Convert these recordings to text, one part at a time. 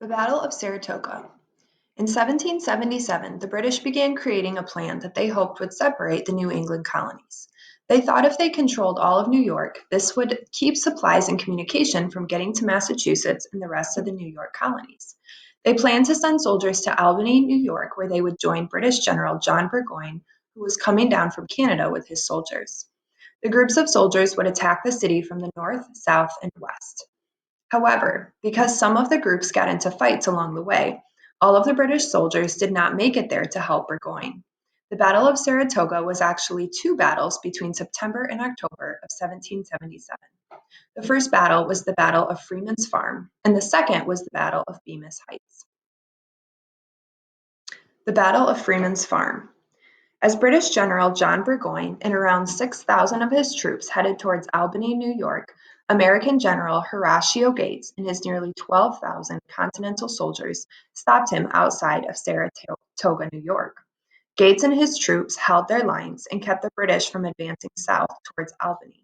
The Battle of Saratoga. In 1777, the British began creating a plan that they hoped would separate the New England colonies. They thought if they controlled all of New York, this would keep supplies and communication from getting to Massachusetts and the rest of the New York colonies. They planned to send soldiers to Albany, New York, where they would join British General John Burgoyne, who was coming down from Canada with his soldiers. The groups of soldiers would attack the city from the north, south, and west. However, because some of the groups got into fights along the way, all of the British soldiers did not make it there to help Burgoyne. The Battle of Saratoga was actually two battles between September and October of 1777. The first battle was the Battle of Freeman's Farm, and the second was the Battle of Bemis Heights. The Battle of Freeman's Farm. As British General John Burgoyne and around 6,000 of his troops headed towards Albany, New York, American General Horatio Gates and his nearly 12,000 Continental soldiers stopped him outside of Saratoga, New York. Gates and his troops held their lines and kept the British from advancing south towards Albany.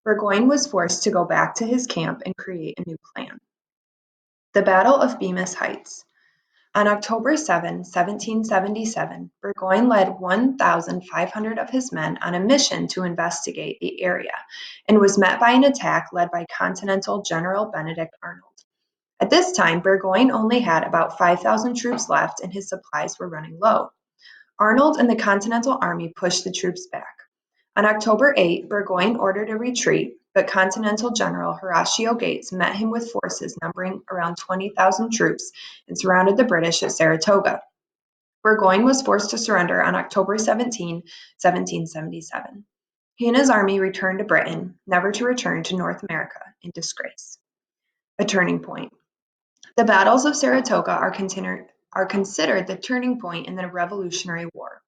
Burgoyne was forced to go back to his camp and create a new plan. The Battle of Bemis Heights. On October 7, 1777, Burgoyne led 1,500 of his men on a mission to investigate the area and was met by an attack led by Continental General Benedict Arnold. At this time, Burgoyne only had about 5,000 troops left and his supplies were running low. Arnold and the Continental Army pushed the troops back. On October 8, Burgoyne ordered a retreat, but Continental General Horatio Gates met him with forces numbering around 20,000 troops and surrounded the British at Saratoga. Burgoyne was forced to surrender on October 17, 1777. He and his army returned to Britain, never to return to North America in disgrace. A turning point. The battles of Saratoga are considered the turning point in the Revolutionary War.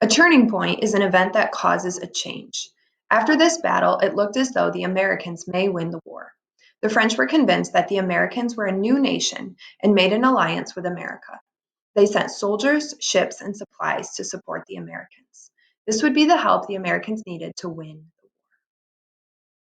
A turning point is an event that causes a change. After this battle, it looked as though the Americans may win the war. The French were convinced that the Americans were a new nation and made an alliance with America. They sent soldiers, ships, and supplies to support the Americans. This would be the help the Americans needed to win